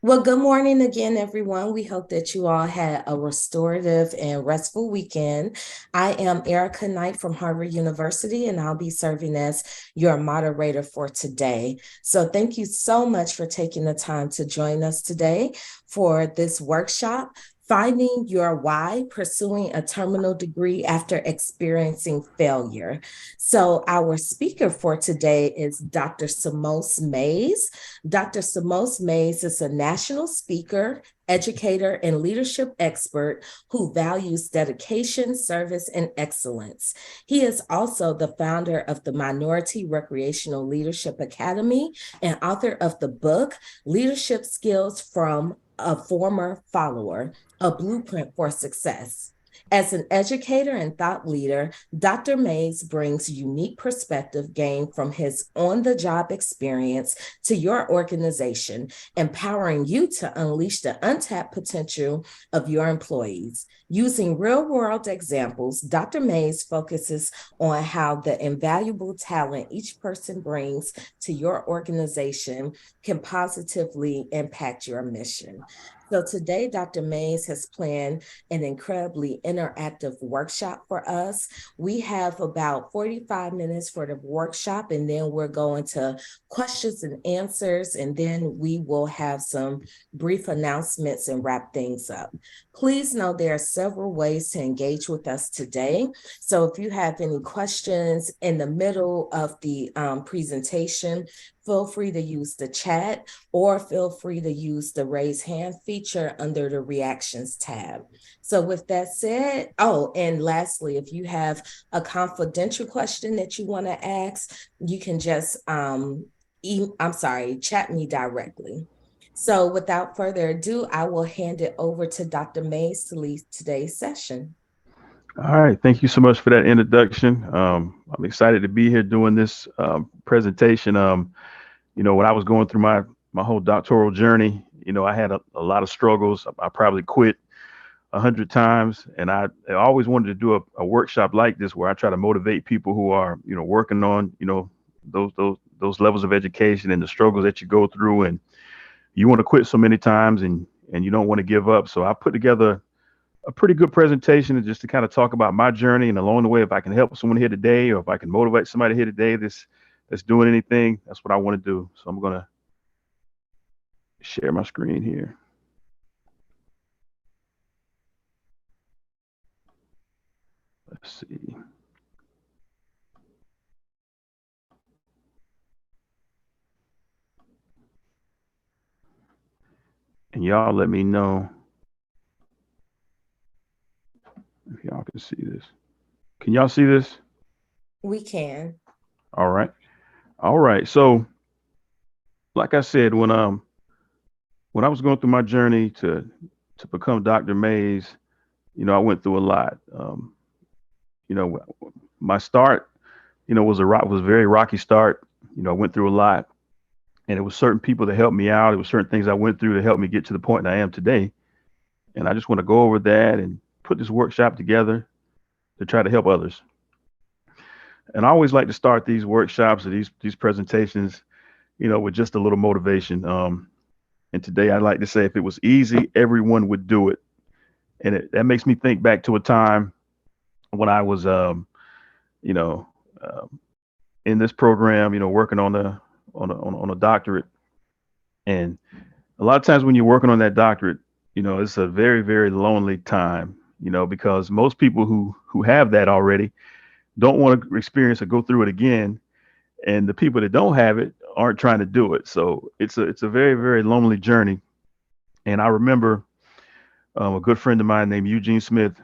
Well, good morning again, everyone. We hope that you all had a restorative and restful weekend. I am Erica Knight from Harvard University, and I'll be serving as your moderator for today. So, thank you so much for taking the time to join us today for this workshop. Finding your why, pursuing a terminal degree after experiencing failure. So, our speaker for today is Dr. Simos Mays. Dr. Simos Mays is a national speaker, educator, and leadership expert who values dedication, service, and excellence. He is also the founder of the Minority Recreational Leadership Academy and author of the book Leadership Skills from a Former Follower, A Blueprint for Success. As an educator and thought leader, Dr. Mays brings unique perspective gained from his on the job experience to your organization, empowering you to unleash the untapped potential of your employees. Using real world examples, Dr. Mays focuses on how the invaluable talent each person brings to your organization can positively impact your mission. So today, Dr. Mays has planned an incredibly interactive workshop for us. We have about 45 minutes for the workshop, and then we're going to questions and answers, and then we will have some brief announcements and wrap things up. Please know there are several ways to engage with us today. So if you have any questions in the middle of the presentation, feel free to use the chat or feel free to use the raise hand feature under the reactions tab. So with that said, oh, and lastly, if you have a confidential question that you want to ask, you can just chat me directly. So without further ado, I will hand it over to Dr. Mays to lead today's session. All right. Thank you so much for that introduction. I'm excited to be here doing this presentation. When I was going through my whole doctoral journey, I had a lot of struggles. I probably quit 100 times, and I always wanted to do a workshop like this where I try to motivate people who are, working on, those levels of education and the struggles that you go through, and you want to quit so many times, and you don't want to give up. So I put together a pretty good presentation and just to kind of talk about my journey, and along the way, if I can help someone here today or if I can motivate somebody here today that's doing anything, that's what I want to do. So I'm going to share my screen here. Let's see. And y'all let me know if y'all can see this. Can y'all see this? We can. All right. All right. So like I said, when I was going through my journey to become Dr. Mays, I went through a lot. You know, my start, was a very rocky start. I went through a lot, and it was certain people that helped me out. It was certain things I went through to help me get to the point that I am today. And I just want to go over that and put this workshop together to try to help others. And I always like to start these workshops or these presentations, with just a little motivation. And today I'd like to say if it was easy, everyone would do it. And that makes me think back to a time when I was, you know, um, in this program, working on a doctorate. And a lot of times when you're working on that doctorate, it's a very, very lonely time, because most people who have that already don't want to experience or go through it again. And the people that don't have it aren't trying to do it. So it's a very, very lonely journey. And I remember a good friend of mine named Eugene Smith.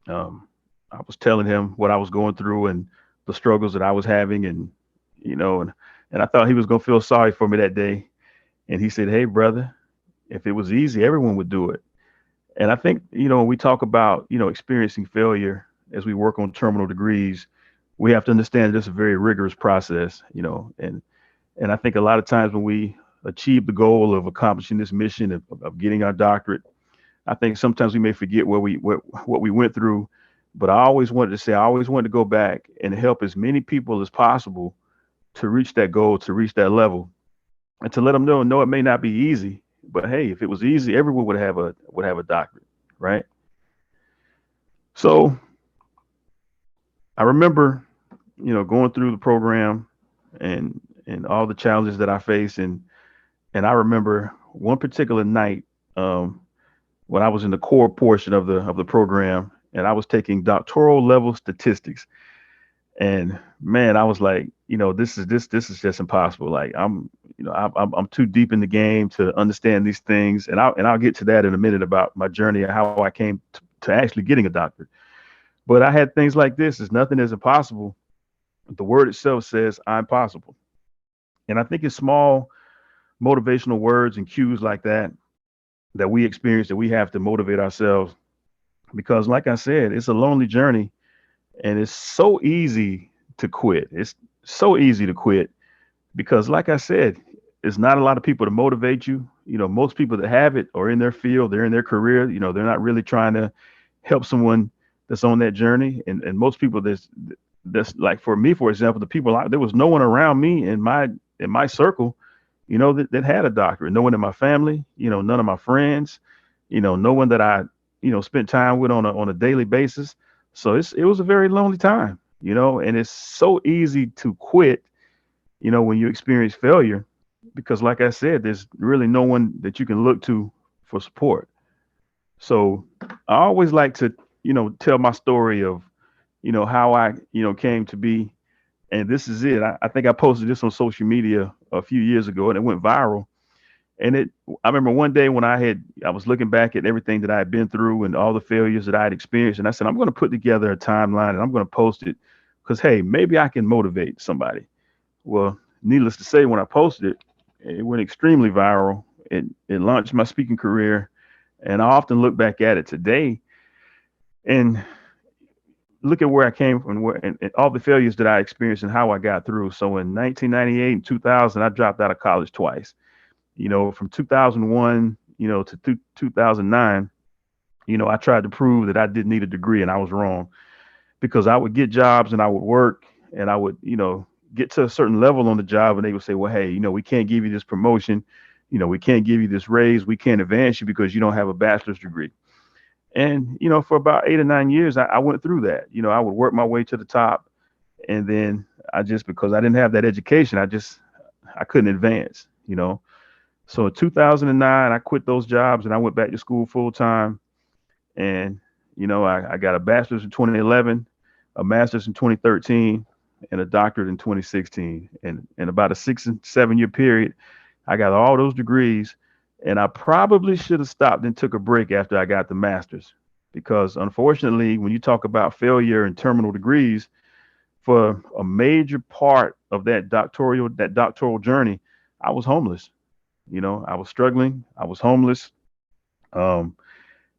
Um, I was telling him what I was going through and the struggles that I was having, and you know, and and I thought he was gonna feel sorry for me that day. And he said, "Hey, brother, if it was easy, everyone would do it." And I think when we talk about experiencing failure as we work on terminal degrees, we have to understand that it's a very rigorous process. And I think a lot of times when we achieve the goal of accomplishing this mission of getting our doctorate, I think sometimes we may forget what we went through. But I always wanted to go back and help as many people as possible to reach that goal, to reach that level, and to let them know, no, it may not be easy, But hey, if it was easy, everyone would have a doctorate, right? So I remember, going through the program and all the challenges that I faced, and I remember one particular night, um, when I was in the core portion of the program, and I was taking doctoral level statistics. And man, I was like, this is just impossible. Like I'm too deep in the game to understand these things, and I'll get to that in a minute about my journey and how I came to actually getting a doctorate. But I had things like this: is nothing is impossible. The word itself says I'm possible, and I think it's small motivational words and cues like that we experience that we have to motivate ourselves because, like I said, it's a lonely journey, and it's so easy to quit. It's so easy to quit because, like I said, it's not a lot of people to motivate you. Most people that have it are in their field, they're in their career. They're not really trying to help someone that's on that journey. And most people that's like for me, for example, the people there was no one around me in my circle, that had a doctorate. No one in my family, none of my friends, no one that I, spent time with on a daily basis. So it was a very lonely time, and it's so easy to quit, when you experience failure, because like I said, there's really no one that you can look to for support. So I always like to, tell my story of, how I, came to be. And this is it. I think I posted this on social media a few years ago and it went viral. And I remember one day when I was looking back at everything that I had been through and all the failures that I had experienced. And I said, I'm going to put together a timeline and I'm going to post it because, hey, maybe I can motivate somebody. Well, needless to say, when I posted it, it went extremely viral. It launched my speaking career. And I often look back at it today and look at where I came from and all the failures that I experienced and how I got through. So in 1998 and 2000, I dropped out of college twice. From 2001, to 2009, I tried to prove that I didn't need a degree and I was wrong because I would get jobs and I would work and I would, get to a certain level on the job and they would say, well, hey, we can't give you this promotion. We can't give you this raise. We can't advance you because you don't have a bachelor's degree. And, for about 8 or 9 years, I went through that. I would work my way to the top. And then because I didn't have that education, I couldn't advance. So in 2009, I quit those jobs and I went back to school full time. And, I got a bachelor's in 2011, a master's in 2013, and a doctorate in 2016. And in about a 6 and 7 year period, I got all those degrees. And I probably should have stopped and took a break after I got the master's. Because unfortunately, when you talk about failure and terminal degrees, for a major part of that doctoral journey, I was homeless. I was struggling. I was homeless. Um,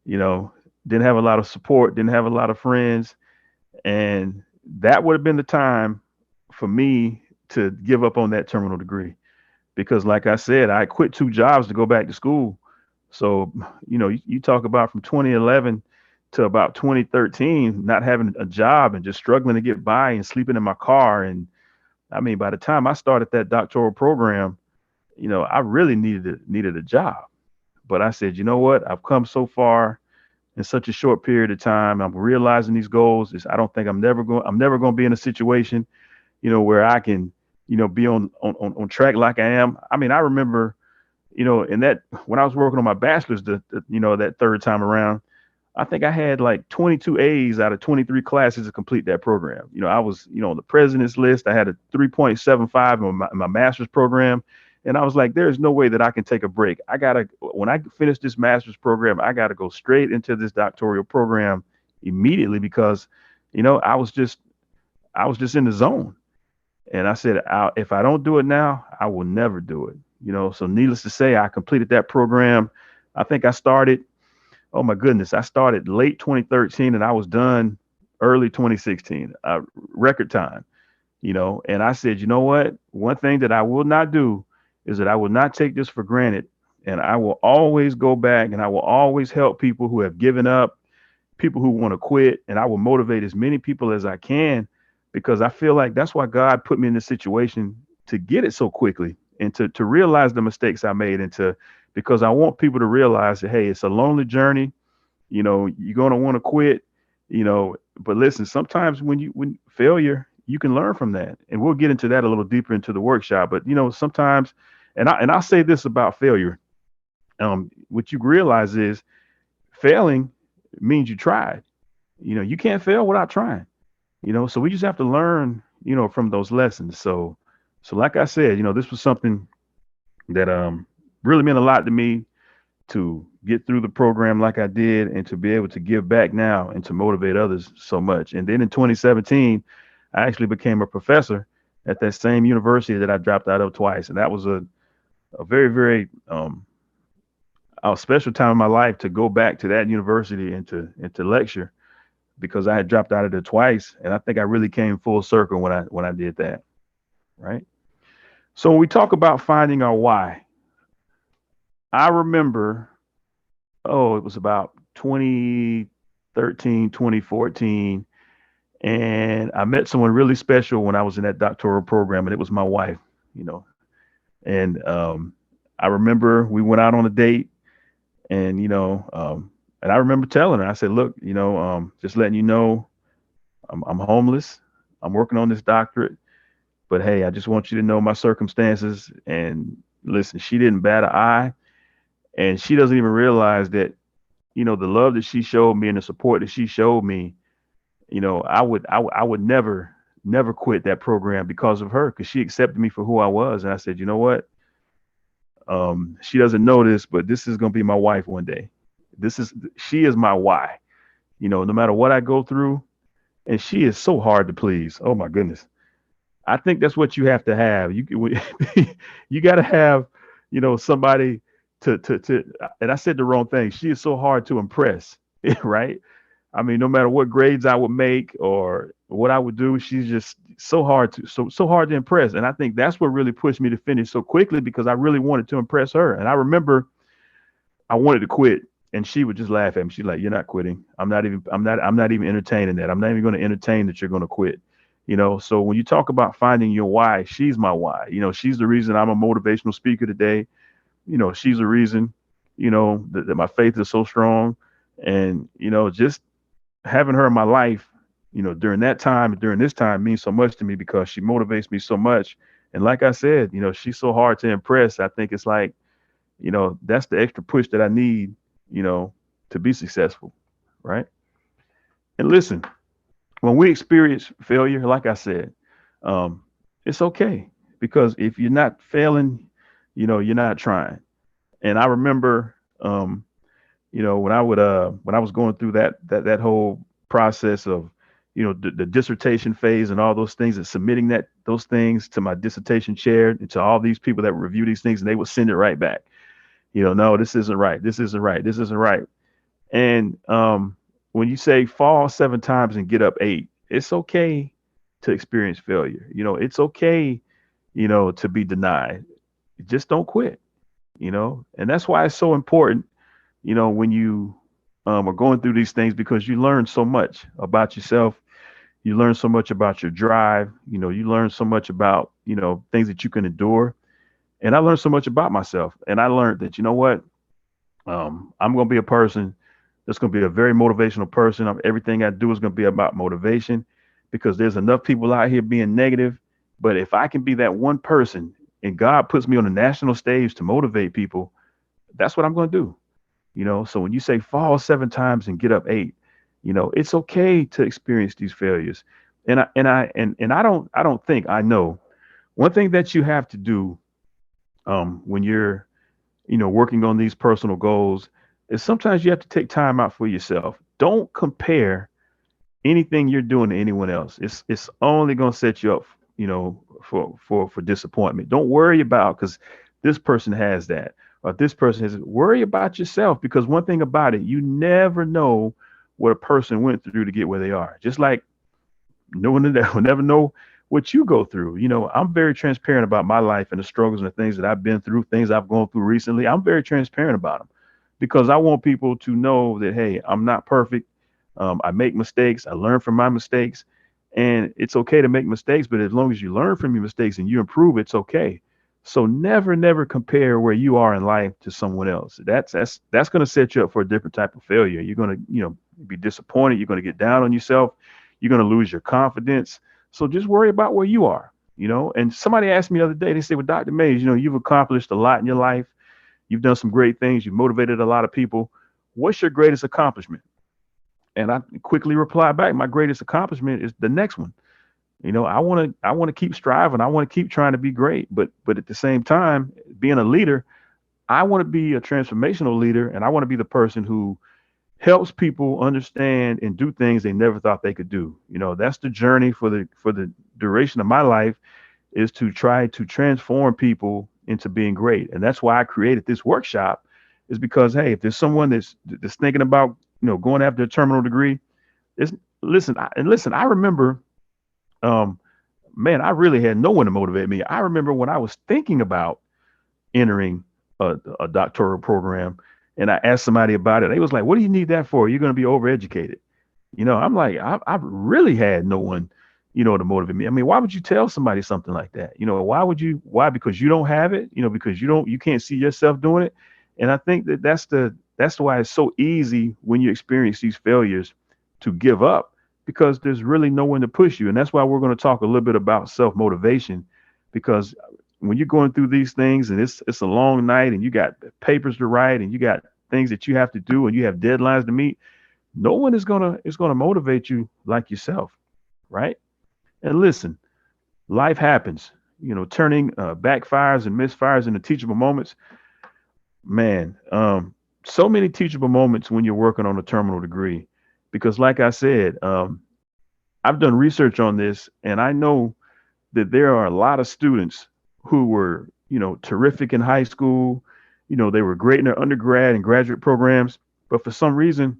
you know, didn't have a lot of support, didn't have a lot of friends. And that would have been the time for me to give up on that terminal degree. Because, like I said, I quit 2 jobs to go back to school. So, you talk about from 2011 to about 2013, not having a job and just struggling to get by and sleeping in my car. And I mean, by the time I started that doctoral program, I really needed a job. But I said, you know what? I've come so far in such a short period of time. I'm realizing these goals. I don't think I'm never going to be in a situation, where I can, be on track like I am. I mean, I remember, in that when I was working on my bachelor's, that third time around, I think I had like 22 A's out of 23 classes to complete that program. I was, on the president's list. I had a 3.75 in my master's program. And I was like, there's no way that I can take a break. When I finish this master's program, I got to go straight into this doctoral program immediately because, I was just in the zone. And I said, if I don't do it now, I will never do it. So needless to say, I completed that program. I think I started, oh my goodness, I started late 2013 and I was done early 2016, record time, and I said, you know what? One thing that I will not do is that I will not take this for granted. And I will always go back and I will always help people who have given up, people who want to quit, and I will motivate as many people as I can because I feel like that's why God put me in this situation to get it so quickly and to realize the mistakes I made and to because I want people to realize that, hey, it's a lonely journey. You're going to want to quit, but listen, sometimes when failure, you can learn from that. And we'll get into that a little deeper into the workshop. But, sometimes, and I'll say this about failure. What you realize is failing means you tried. You can't fail without trying. So we just have to learn, from those lessons. So like I said, this was something that really meant a lot to me to get through the program like I did and to be able to give back now and to motivate others so much. And then in 2017, I actually became a professor at that same university that I dropped out of twice. And that was a very, very a special time in my life to go back to that university and to lecture because I had dropped out of it twice. And I think I really came full circle when I did that. Right. So when we talk about finding our why, I remember, oh, it was about 2013, 2014. And I met someone really special when I was in that doctoral program, and it was my wife, you know. And I remember we went out on a date, and and I remember telling her, I said, "Look, just letting you know, I'm homeless. I'm working on this doctorate, but hey, I just want you to know my circumstances." And listen, she didn't bat an eye, and she doesn't even realize that the love that she showed me and the support that she showed me. I would never quit that program because of her, because she accepted me for who I was. And I said, you know what? She doesn't know this, but this is going to be my wife one day. She is my why, no matter what I go through. And she is so hard to please. Oh my goodness. I think that's what you have to have. You got to have, somebody to, and I said the wrong thing. She is so hard to impress, right? I mean, no matter what grades I would make or what I would do, she's just so hard to impress. And I think that's what really pushed me to finish so quickly, because I really wanted to impress her. And I remember I wanted to quit, and she would just laugh at me. She's like, "You're not quitting. I'm not even entertaining that. I'm not even going to entertain that you're going to quit." So when you talk about finding your why, she's my why. She's the reason I'm a motivational speaker today. She's the reason, that my faith is so strong. And, just having her in my life, during that time and during this time means so much to me because she motivates me so much. And like I said, she's so hard to impress. I think it's like, that's the extra push that I need, you know, to be successful. Right. And listen, when we experience failure, like I said, um, it's okay, because if you're not failing, you're not trying. And I remember, when I was going through that whole process of, the dissertation phase and all those things, and submitting those things to my dissertation chair and to all these people that would review these things, and they would send it right back. No, this isn't right. This isn't right. This isn't right. And when you say fall 7 times and get up 8, it's okay to experience failure. It's okay, to be denied. Just don't quit. And that's why it's so important, when you are going through these things, because you learn so much about yourself. You learn so much about your drive. You learn so much about, things that you can endure. And I learned so much about myself. And I learned that, what, I'm going to be a person that's going to be a very motivational person. Everything I do is going to be about motivation, because there's enough people out here being negative. But if I can be that one person and God puts me on the national stage to motivate people, that's what I'm going to do. So when you say fall 7 times and get up 8, it's okay to experience these failures. And I don't think I know one thing that you have to do, when you're, working on these personal goals, is sometimes you have to take time out for yourself. Don't compare anything you're doing to anyone else. It's only going to set you up, for disappointment. Don't worry about, because this person has that, or this person has it. Worry about yourself, because one thing about it, you never know what a person went through to get where they are. Just like no one will never know what you go through. I'm very transparent about my life and the struggles and the things that I've been through, things I've gone through recently. I'm very transparent about them, because I want people to know that, hey, I'm not perfect. I make mistakes. I learn from my mistakes, and it's okay to make mistakes. But as long as you learn from your mistakes and you improve, it's okay. So never compare where you are in life to someone else. That's going to set you up for a different type of failure. You're going to, be disappointed. You're going to get down on yourself. You're going to lose your confidence. So just worry about where you are. And somebody asked me the other day, they said, well, Dr. Mays, you've accomplished a lot in your life. You've done some great things. You've motivated a lot of people. What's your greatest accomplishment? And I quickly replied back, my greatest accomplishment is the next one. I want to keep striving. I want to keep trying to be great. But at the same time, being a leader, I want to be a transformational leader, and I want to be the person who helps people understand and do things they never thought they could do. That's the journey for the duration of my life, is to try to transform people into being great. And that's why I created this workshop, is because, hey, if there's someone that's thinking about, going after a terminal degree, it's listen, I remember, um man, I really had no one to motivate me. I remember when I was thinking about entering a doctoral program, and I asked somebody about it. They was like, what do you need that for? You're going to be overeducated. I'm like, I've really had no one, to motivate me. I mean, why would you tell somebody something like that? Why? Because you don't have it, because you can't see yourself doing it. And I think that's why it's so easy when you experience these failures to give up, because there's really no one to push you. And that's why we're going to talk a little bit about self motivation, because when you're going through these things and it's a long night and you got papers to write and you got things that you have to do and you have deadlines to meet, no one is gonna motivate you like yourself, right? And listen, life happens. Turning backfires and misfires into teachable moments. Man, so many teachable moments when you're working on a terminal degree, because like I said, I've done research on this, and I know that there are a lot of students who were, terrific in high school. They were great in their undergrad and graduate programs, but for some reason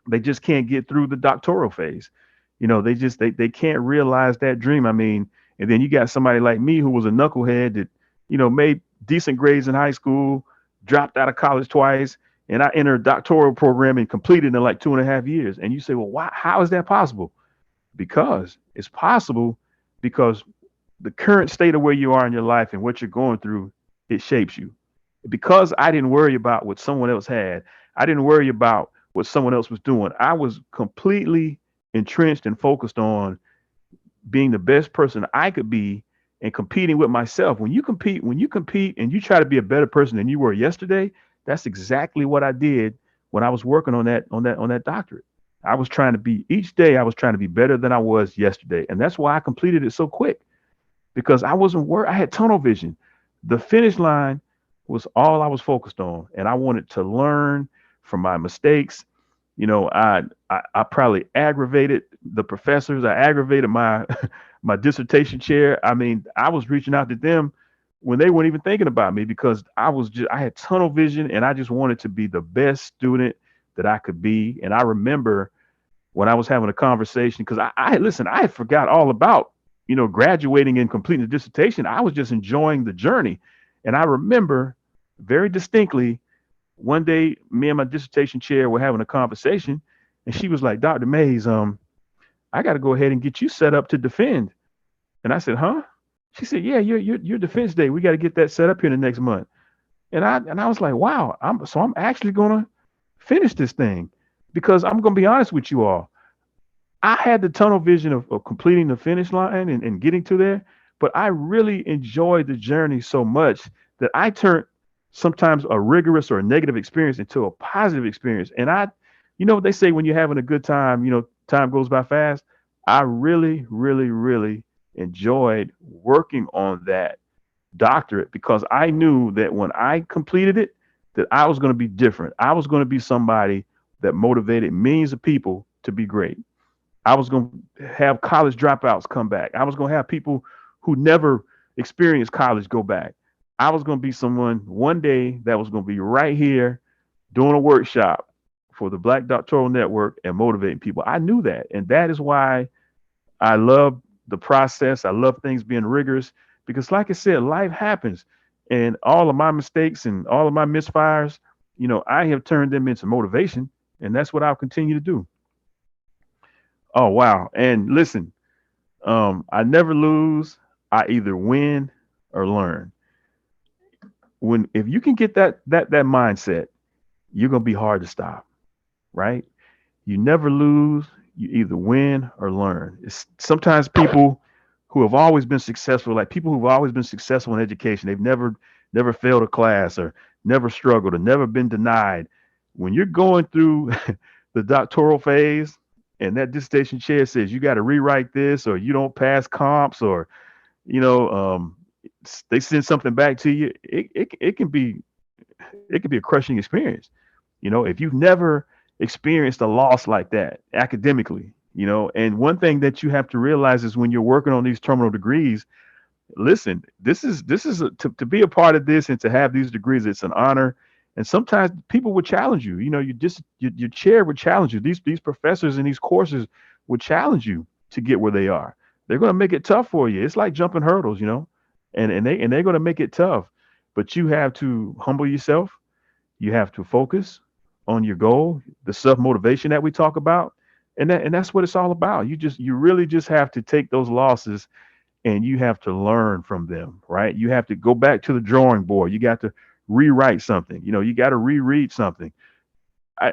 they just can't get through the doctoral phase. They can't realize that dream. I mean, and then you got somebody like me who was a knucklehead that, made decent grades in high school, dropped out of college twice, and I entered a doctoral program and completed in like 2.5 years. And you say, well, why? How is that possible? Because it's possible because the current state of where you are in your life and what you're going through, it shapes you. Because I didn't worry about what someone else had, I didn't worry about what someone else was doing. I was completely entrenched and focused on being the best person I could be and competing with myself. When you compete and you try to be a better person than you were yesterday, that's exactly what I did when I was working on that doctorate. I was trying to be each day I was trying to be better than I was yesterday. And that's why I completed it so quick, because I wasn't worried. I had tunnel vision. The finish line was all I was focused on, and I wanted to learn from my mistakes. I probably aggravated the professors. I aggravated my my dissertation chair. I mean, I was reaching out to them when they weren't even thinking about me, because I had tunnel vision and I just wanted to be the best student that I could be. And I remember when I was having a conversation, because I had forgot all about, graduating and completing the dissertation. I was just enjoying the journey. And I remember very distinctly one day, me and my dissertation chair were having a conversation, and she was like, Dr. Mays, I got to go ahead and get you set up to defend. And I said, huh? She said, yeah, your defense day. We got to get that set up here in the next month. And I was like, wow, I'm actually gonna finish this thing, because I'm gonna be honest with you all. I had the tunnel vision of completing the finish line and getting to there, but I really enjoyed the journey so much that I turned sometimes a rigorous or a negative experience into a positive experience. And what they say, when you're having a good time, time goes by fast. I really, really, really enjoyed working on that doctorate, because I knew that when I completed it, that I was going to be different. I was going to be somebody that motivated millions of people to be great. I was going to have college dropouts come back. I was going to have people who never experienced college go back. I was going to be someone one day that was going to be right here doing a workshop for the Black Doctoral Network and motivating people. I knew that. And that is why I love the process. I love things being rigorous, because, like I said, life happens. And all of my mistakes and all of my misfires, I have turned them into motivation. And that's what I'll continue to do. Oh, wow. And listen, I never lose. I either win or learn. when if you can get that mindset, you're gonna be hard to stop, right? You never lose. You either win or learn. It's sometimes people who have always been successful, like people who've always been successful in education, they've never failed a class or never struggled or never been denied. When you're going through the doctoral phase and that dissertation chair says you got to rewrite this or you don't pass comps or you know they send something back to you, it can be a crushing experience. If you've never experienced a loss like that academically, and one thing that you have to realize is when you're working on these terminal degrees, listen, this is to be a part of this and to have these degrees, it's an honor. And sometimes people would challenge you. Your chair would challenge you. These professors in these courses would challenge you to get where they are. They're going to make it tough for you. It's like jumping hurdles, and they're going to make it tough. But you have to humble yourself. You have to focus on your goal, the self motivation that we talk about, and that's what it's all about. You really just have to take those losses and you have to learn from them, right? You have to go back to the drawing board. You got to rewrite something. You got to reread something.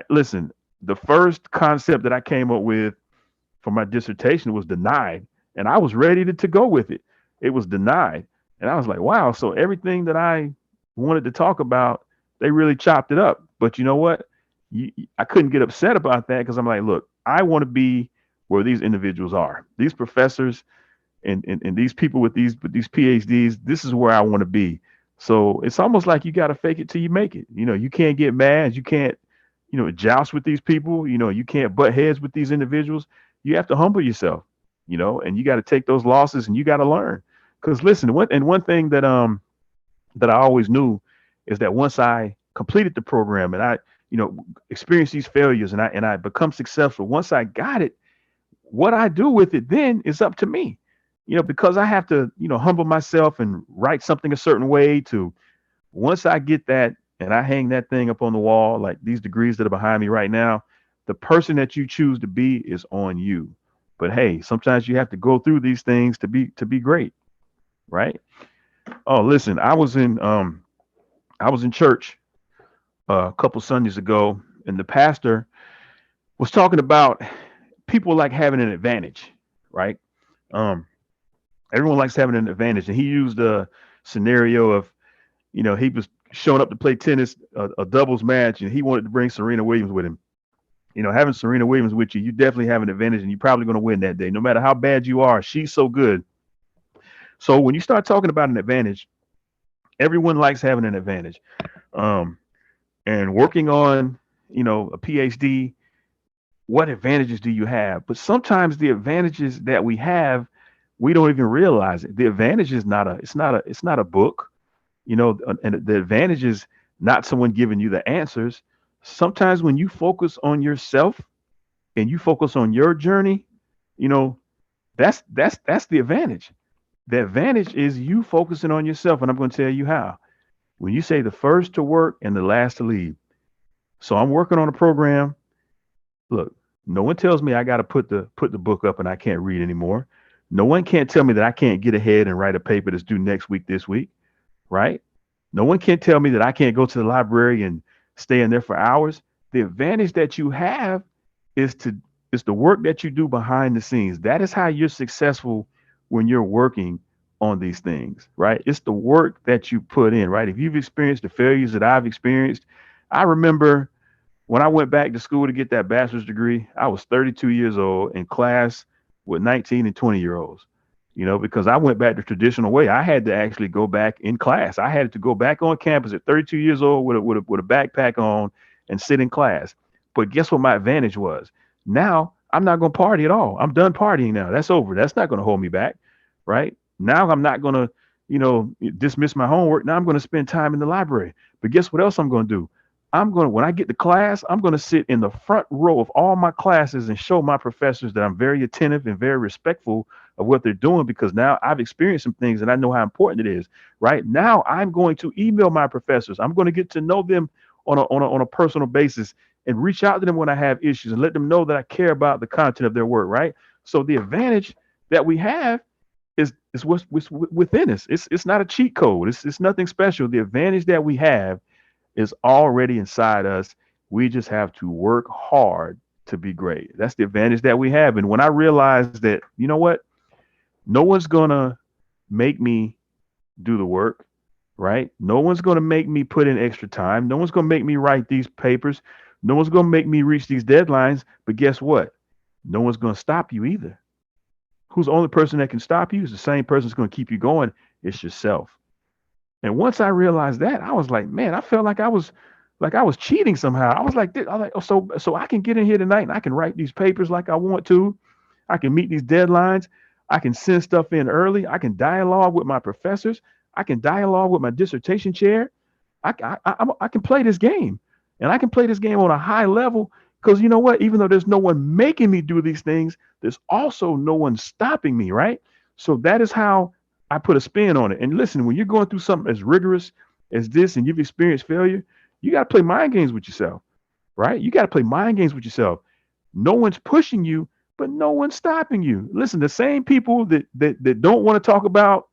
Listen. The first concept that I came up with for my dissertation was denied, and I was ready to go with it. It was denied, and I was like, wow. So everything that I wanted to talk about, they really chopped it up. But you know what? I couldn't get upset about that because I'm like, look, I want to be where these individuals are. These professors and these people with these PhDs, this is where I want to be. So it's almost like you got to fake it till you make it. You can't get mad. You can't, joust with these people. You can't butt heads with these individuals. You have to humble yourself, and you got to take those losses and you got to learn. Because listen, one thing that I always knew is that once I completed the program and I, experienced these failures and I become successful, once I got it, what I do with it then is up to me. Because I have to, humble myself and write something a certain way to once I get that and I hang that thing up on the wall, like these degrees that are behind me right now, the person that you choose to be is on you. But hey, sometimes you have to go through these things to be great, right? Oh, listen, I was in church a couple Sundays ago, and the pastor was talking about people like having an advantage, right? Um, Everyone likes having an advantage, and he used a scenario of, he was showing up to play tennis, a doubles match, and he wanted to bring Serena Williams with him. Having Serena Williams with you, you definitely have an advantage, and you're probably going to win that day, no matter how bad you are. She's so good. So when you start talking about an advantage, everyone likes having an advantage. Um, and working on, a PhD, what advantages do you have? But sometimes the advantages that we have, we don't even realize it. The advantage is not a book, and the advantage is not someone giving you the answers. Sometimes when you focus on yourself and you focus on your journey, you know, that's the advantage. The advantage is you focusing on yourself, and I'm going to tell you how. When you say the first to work and the last to leave. So I'm working on a program. Look, no one tells me I got to put the book up and I can't read anymore. No one can't tell me that I can't get ahead and write a paper that's due next week this week, right? No one can tell me that I can't go to the library and stay in there for hours. The advantage that you have is to is the work that you do behind the scenes. That is how you're successful when you're working on these things, right? It's the work that you put in, right? If you've experienced the failures that I've experienced, I remember when I went back to school to get that bachelor's degree, I was 32 years old in class with 19 and 20-year olds, because I went back the traditional way. I had to actually go back in class. I had to go back on campus at 32 years old with a backpack on and sit in class. But guess what my advantage was? Now I'm not going to party at all. I'm done partying now. That's over. That's not going to hold me back, right? Now I'm not going to, dismiss my homework. Now I'm going to spend time in the library. But guess what else I'm going to do? When I get to class, I'm going to sit in the front row of all my classes and show my professors that I'm very attentive and very respectful of what they're doing because now I've experienced some things and I know how important it is. Right now, I'm going to email my professors. I'm going to get to know them on a personal basis and reach out to them when I have issues and let them know that I care about the content of their work. Right. So the advantage that we have is what's within us. It's not a cheat code. It's nothing special. The advantage that we have is already inside us. We just have to work hard to be great. That's the advantage that we have. And when I realized that, you know what, no one's gonna make me do the work, right? No one's gonna make me put in extra time. No one's gonna make me write these papers. No one's gonna make me reach these deadlines. But guess what? No one's gonna stop you either. Who's the only person that can stop you is the same person that's going to keep you going. It's yourself. And once I realized that, I was like, man, I felt like I was cheating somehow. I was like, oh, so I can get in here tonight and I can write these papers like I want to. I can meet these deadlines. I can send stuff in early. I can dialogue with my professors. I can dialogue with my dissertation chair. I can play this game, and I can play this game on a high level because you know what? Even though there's no one making me do these things, there's also no one stopping me, right? So that is how I put a spin on it. And listen, when you're going through something as rigorous as this and you've experienced failure, you got to play mind games with yourself, right? You got to play mind games with yourself. No one's pushing you, but no one's stopping you. Listen, the same people that don't want to talk about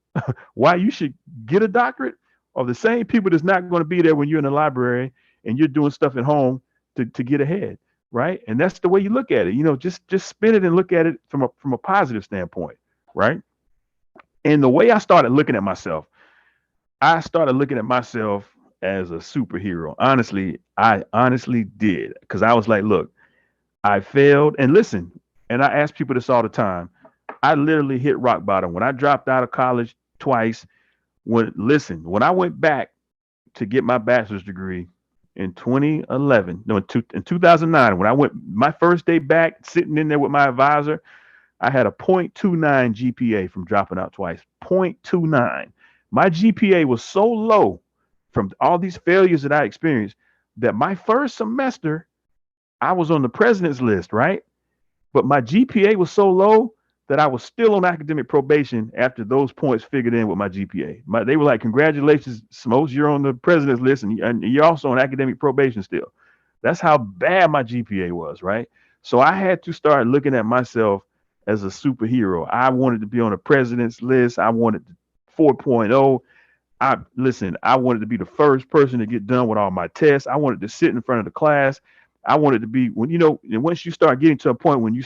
why you should get a doctorate are the same people that's not going to be there when you're in the library and you're doing stuff at home to get ahead, right? And that's the way you look at it. You know, just spin it and look at it from a positive standpoint, right? And the way I started looking at myself, I started looking at myself as a superhero. Honestly, I honestly did because I was like, look, I failed. And listen, and I ask people this all the time. I literally hit rock bottom when I dropped out of college twice. When I went back to get my bachelor's degree in 2011, no, in 2009, when I went my first day back, sitting in there with my advisor, I had a 0.29 GPA from dropping out twice. 0.29. My GPA was so low from all these failures that I experienced that my first semester I was on the president's list, right? But my GPA was so low that I was still on academic probation after those points figured in with my GPA. They were like, congratulations, Smokes, you're on the president's list and you're also on academic probation still. That's how bad my GPA was, right? So I had to start looking at myself as a superhero. I wanted to be on the president's list. I wanted 4.0. I wanted to be the first person to get done with all my tests. I wanted to sit in front of the class. I wanted to be and once you start getting to a point when you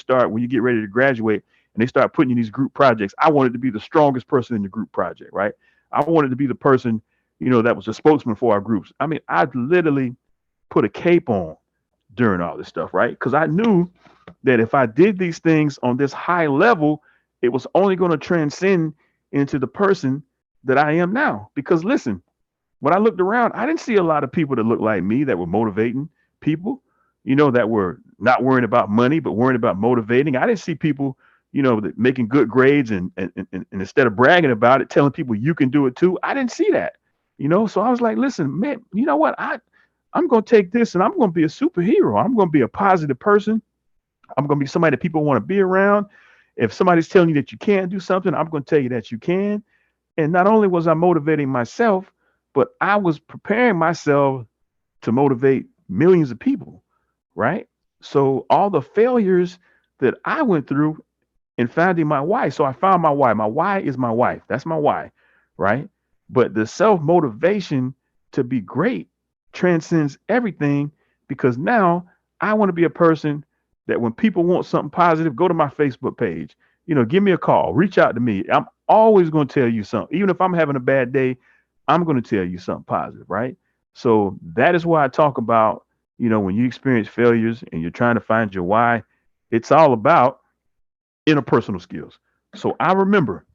get ready to graduate and they start putting you in these group projects, I wanted to be the strongest person in the group project, right? I wanted to be the person, that was a spokesman for our groups. I mean, I literally put a cape on during all this stuff, right? Because I knew that if I did these things on this high level, it was only going to transcend into the person that I am now. Because listen, when I looked around, I didn't see a lot of people that looked like me that were motivating people, that were not worrying about money, but worrying about motivating. I didn't see people, that making good grades and instead of bragging about it, telling people you can do it too. I didn't see that, So I was like, listen, man, you know what? I'm going to take this and I'm going to be a superhero. I'm going to be a positive person. I'm going to be somebody that people want to be around. If somebody's telling you that you can't do something, I'm going to tell you that you can. And not only was I motivating myself, but I was preparing myself to motivate millions of people, right? So all the failures that I went through in finding my why. So I found my why. My why is my wife. That's my why, right? But the self motivation to be great transcends everything because now I want to be a person that when people want something positive, go to my Facebook page, give me a call, reach out to me. I'm always going to tell you something. Even if I'm having a bad day, I'm going to tell you something positive, right? So that is why I talk about, when you experience failures and you're trying to find your why, it's all about interpersonal skills. So I remember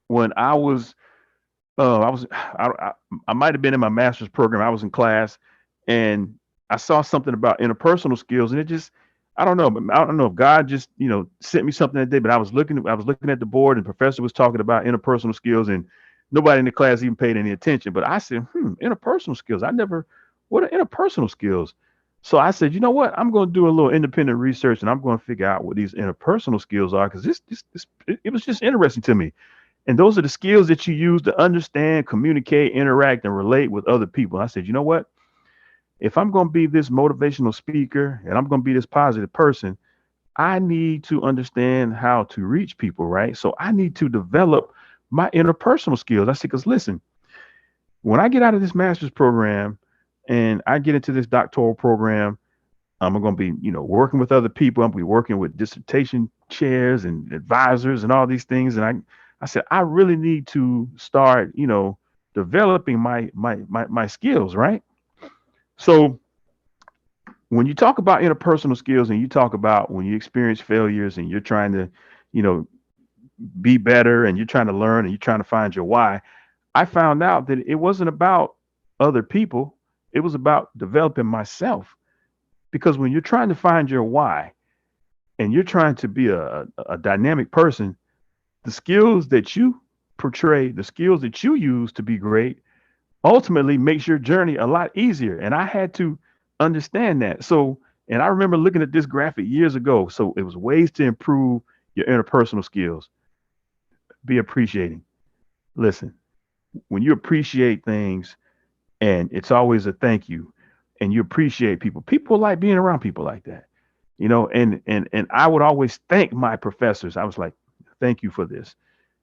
when I might have been in my master's program. I was in class and I saw something about interpersonal skills and it just, I don't know, but I don't know if God just, sent me something that day, but I was looking at the board and the professor was talking about interpersonal skills and nobody in the class even paid any attention. But I said, interpersonal skills. What are interpersonal skills? So I said, you know what? I'm going to do a little independent research and I'm going to figure out what these interpersonal skills are because it was just interesting to me. And those are the skills that you use to understand, communicate, interact, and relate with other people. I said, you know what? If I'm going to be this motivational speaker and I'm going to be this positive person, I need to understand how to reach people, right? So I need to develop my interpersonal skills. I said, because listen, when I get out of this master's program and I get into this doctoral program, I'm going to be, working with other people. I'm going to be working with dissertation chairs and advisors and all these things. And I said, I really need to start, developing my skills, right? So when you talk about interpersonal skills and you talk about when you experience failures and you're trying to, you know, be better and you're trying to learn and you're trying to find your why, I found out that it wasn't about other people. It was about developing myself. Because when you're trying to find your why and you're trying to be a dynamic person, the skills that you portray, the skills that you use to be great, ultimately makes your journey a lot easier. And I had to understand that. So, and I remember looking at this graphic years ago. So it was ways to improve your interpersonal skills. Be appreciating. Listen, when you appreciate things, and it's always a thank you, and you appreciate people, people like being around people like that, and I would always thank my professors. I was like, thank you for this,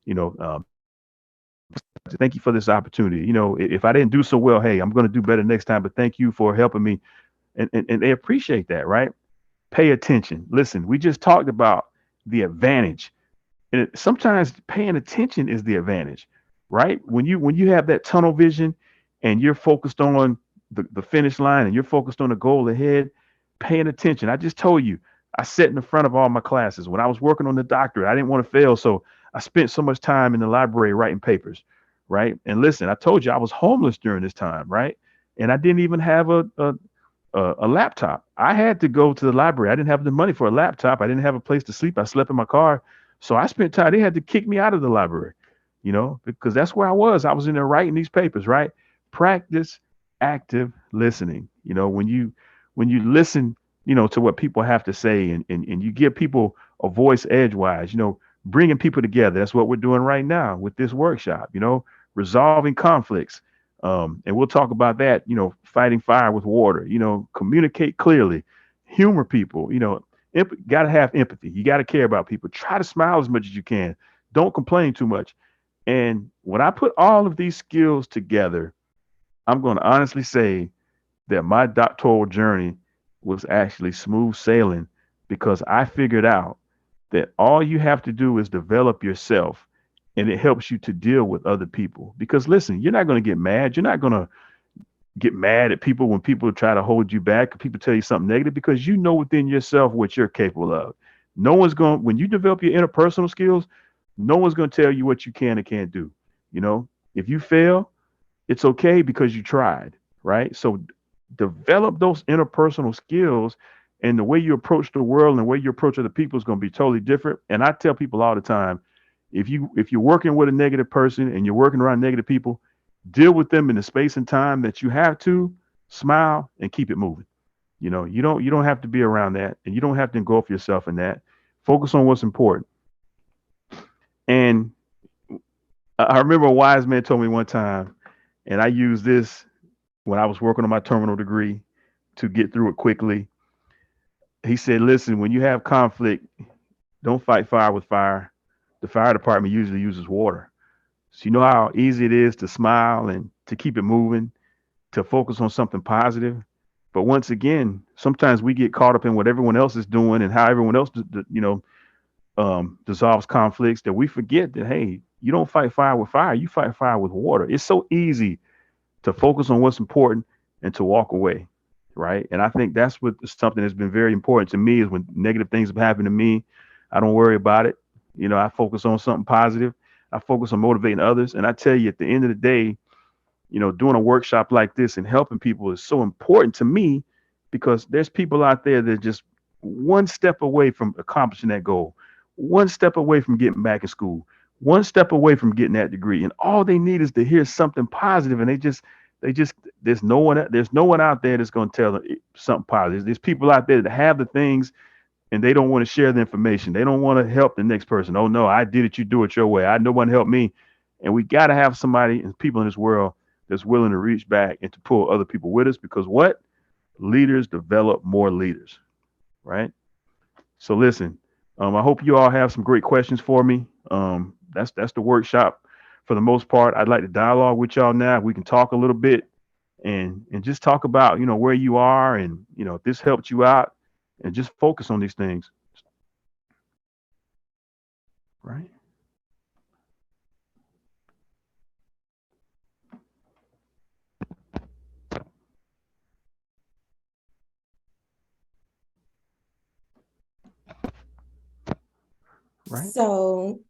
you know, thank you for this opportunity. If I didn't do so well, hey, I'm going to do better next time, but thank you for helping me. And they appreciate that, right? Pay attention. Listen, we just talked about the advantage. And sometimes paying attention is the advantage, right? When you have that tunnel vision and you're focused on the finish line and you're focused on the goal ahead, paying attention. I just told you, I sat in the front of all my classes. When I was working on the doctorate, I didn't want to fail. So I spent so much time in the library writing papers, right? And listen, I told you I was homeless during this time, right? And I didn't even have a laptop. I had to go to the library. I didn't have the money for a laptop. I didn't have a place to sleep. I slept in my car. So I spent time. They had to kick me out of the library, because that's where I was. I was in there writing these papers, right? Practice active listening. When you listen, to what people have to say and you give people a voice edgewise, bringing people together. That's what we're doing right now with this workshop, resolving conflicts. And we'll talk about that, fighting fire with water, communicate clearly, humor people, got to have empathy. You got to care about people. Try to smile as much as you can. Don't complain too much. And when I put all of these skills together, I'm going to honestly say that my doctoral journey was actually smooth sailing because I figured out that all you have to do is develop yourself and it helps you to deal with other people. Because listen, you're not going to get mad. You're not going to get mad at people when people try to hold you back or people tell you something negative because you know within yourself what you're capable of. No one's going, when you develop your interpersonal skills, no one's going to tell you what you can and can't do. If you fail, it's okay because you tried, right? So develop those interpersonal skills, and the way you approach the world and the way you approach other people is going to be totally different. And I tell people all the time, if you're working with a negative person and you're working around negative people, deal with them in the space and time that you have to, smile and keep it moving. You don't have to be around that, and you don't have to engulf yourself in that. Focus on what's important. And I remember a wise man told me one time, and I used this when I was working on my terminal degree to get through it quickly. He said, listen, when you have conflict, don't fight fire with fire. The fire department usually uses water. So you know how easy it is to smile and to keep it moving, to focus on something positive. But once again, sometimes we get caught up in what everyone else is doing and how everyone else, dissolves conflicts, that we forget that, hey, you don't fight fire with fire, you fight fire with water. It's so easy to focus on what's important and to walk away, right? And I think that's what something that's been very important to me is when negative things have happened to me, I don't worry about it. I focus on something positive. I focus on motivating others. And I tell you, at the end of the day, doing a workshop like this and helping people is so important to me because there's people out there that are just one step away from accomplishing that goal, one step away from getting back in school, one step away from getting that degree. And all they need is to hear something positive. And they just, there's no one out there that's going to tell them something positive. There's people out there that have the things and they don't want to share the information. They don't want to help the next person. Oh no, I did it. You do it your way. No one helped me. And we got to have somebody and people in this world that's willing to reach back and to pull other people with us because what? Leaders develop more leaders, right? So listen, I hope you all have some great questions for me. That's the workshop. for the most part, I'd like to dialogue with y'all now. We can talk a little bit and just talk about, where you are, and, if this helped you out, and just focus on these things. Right. Right. So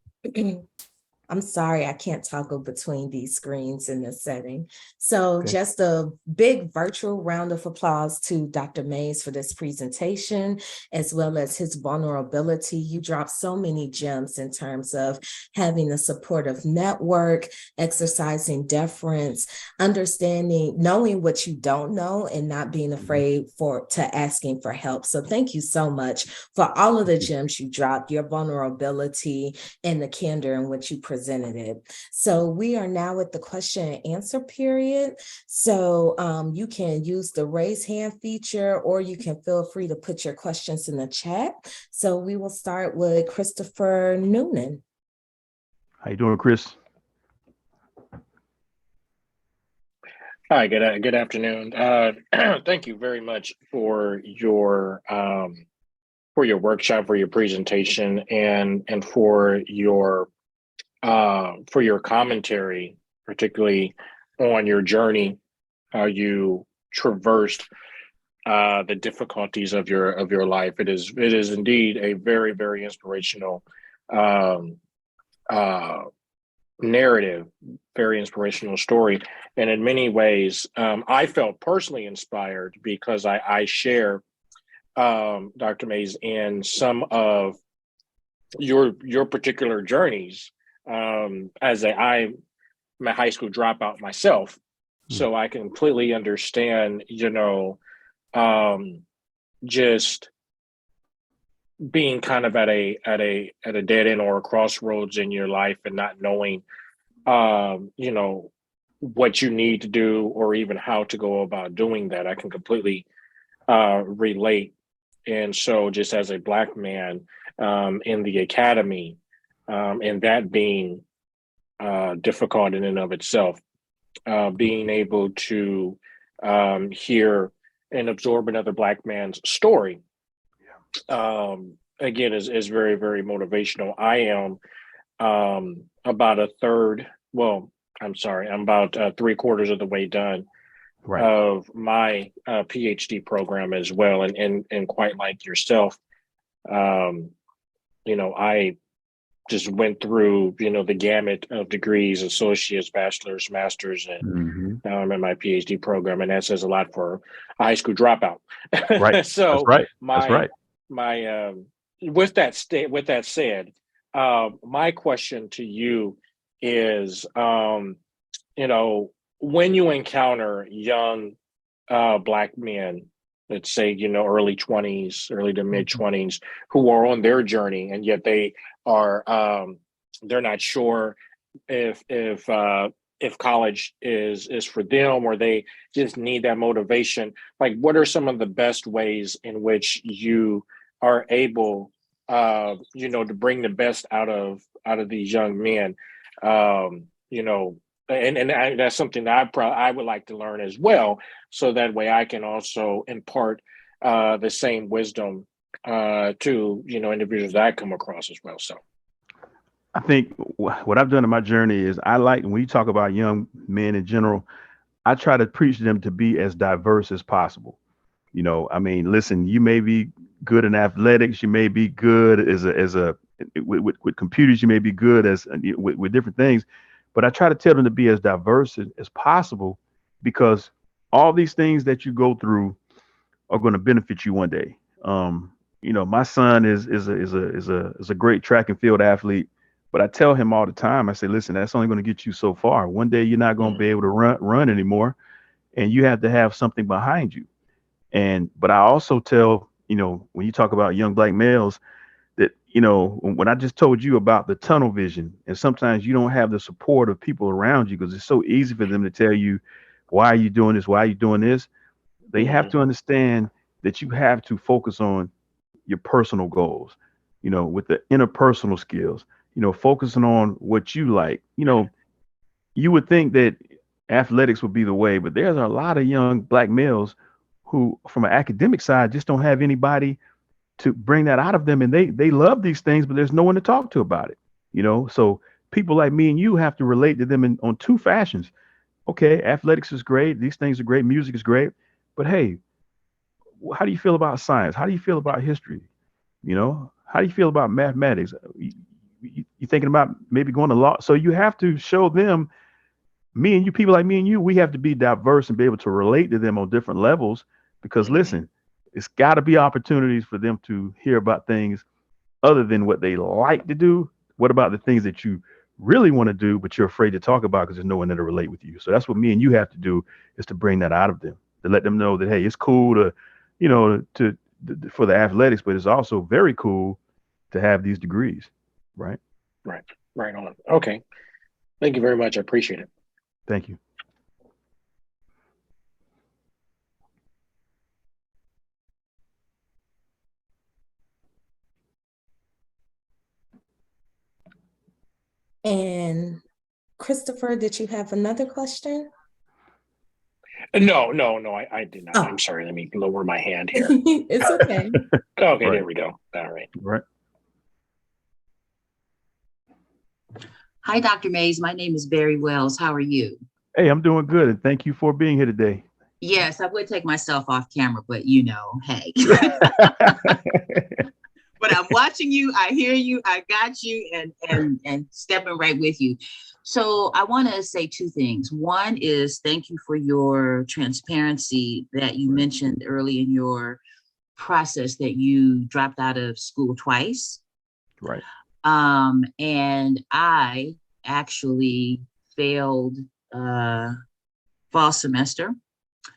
I'm sorry, I can't toggle between these screens in this setting. So Okay. just a big virtual round of applause to Dr. Mays for this presentation, as well as his vulnerability. You dropped so many gems in terms of having a supportive network, exercising deference, understanding, knowing what you don't know, and not being afraid to asking for help. So thank you so much for all of the gems you dropped, your vulnerability, and the candor in which you presented it. So we are now at the question and answer period. So you can use the raise hand feature, or you can feel free to put your questions in the chat. So we will start with Christopher Noonan. How you doing, Chris? Hi, good afternoon. Thank you very much for your workshop, for your presentation, and for your commentary, particularly on your journey, how you traversed the difficulties of your life. It is indeed a very, very inspirational um, uh, narrative, very inspirational story. And in many ways, I felt personally inspired because I share Dr. Mays in some of your particular journeys. I'm a high school dropout myself, Mm. so I completely understand, just being kind of at a dead end or a crossroads in your life and not knowing what you need to do or even how to go about doing that. I can completely relate. And so, just as a Black man in the academy, and that being difficult in and of itself, being able to hear and absorb another Black man's story, again, is very, very motivational. I am about a third, well, I'm sorry, I'm about three-quarters of the way done Right. of my PhD program as well. And quite like yourself, um, I just went through, the gamut of degrees, associates, bachelor's, master's, and Hmm. now I'm in my PhD program, and that says a lot for a high school dropout. Right. That's So right. That's my right. my with that said, my question to you is, you know, when you encounter young Black men, let's say, early 20s, early to mid Mhm. 20s, who are on their journey, and yet are they're not sure if if uh, if college is for them, or they just need that motivation. Like, what are some of the best ways in which you are able, to bring the best out of these young men? You know, that's something that I would like to learn as well, so that way I can also impart the same wisdom to individuals that I come across as well. So. I think what I've done in my journey is I like when you talk about young men in general, I try to preach them to be as diverse as possible. I mean, listen, you may be good in athletics, you may be good as a with computers, you may be good as with different things, but I try to tell them to be as diverse as possible, because all these things that you go through are going to benefit you one day. My son is a great track and field athlete, but I tell him all the time, I say, listen, that's only going to get you so far. One day you're not going to be Mhm. able to run anymore, and you have to have something behind you. But I also tell, when you talk about young Black males, that, when I just told you about the tunnel vision, and sometimes you don't have the support of people around you because it's so easy for them to tell you, why are you doing this? Why are you doing this? They have Mhm. to understand that you have to focus on your personal goals, with the interpersonal skills, focusing on what you like. you would think that athletics would be the way, but there's a lot of young black males who, from an academic side, just don't have anybody to bring that out of them, and they love these things, but there's no one to talk to about it. So people like me and you have to relate to them on two fashions. Okay, athletics is great, these things are great, music is great, but hey, how do you feel about science? How do you feel about history? How do you feel about mathematics? You thinking about maybe going to law? So you have to show them, me and you, people like me and you, we have to be diverse and be able to relate to them on different levels. Because listen, it's got to be opportunities for them to hear about things other than what they like to do. What about the things that you really want to do, but you're afraid to talk about because there's no one there to relate with you? So that's what me and you have to do, is to bring that out of them, to let them know that, hey, it's cool to, for the athletics, but it's also very cool to have these degrees, right? Right. Right on. Okay. Thank you very much. I appreciate it. Thank you. And Christopher, did you have another question? No, I did not. Oh, I'm sorry. Let me lower my hand here. it's okay. Okay, Right. there we go. All right. Right. Hi, Dr. Mays. My name is Barry Wells. How are you? Hey, I'm doing good, and thank you for being here today. Yes, I would take myself off camera, but hey. But I'm watching you, I hear you, I got you, and stepping right with you. So I want to say two things. One is thank you for your transparency that you mentioned early in your process, that you dropped out of school twice. Right. And I actually failed fall semester.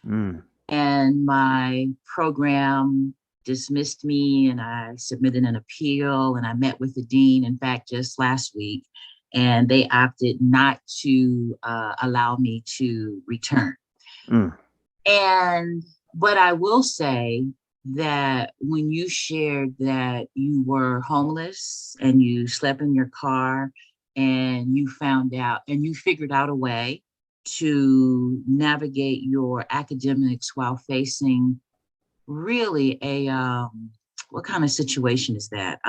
And my program dismissed me, and I submitted an appeal, and I met with the dean, in fact, just last week, and they opted not to allow me to return. But I will say that when you shared that you were homeless and you slept in your car, and you found out and you figured out a way to navigate your academics while facing really what kind of situation is that?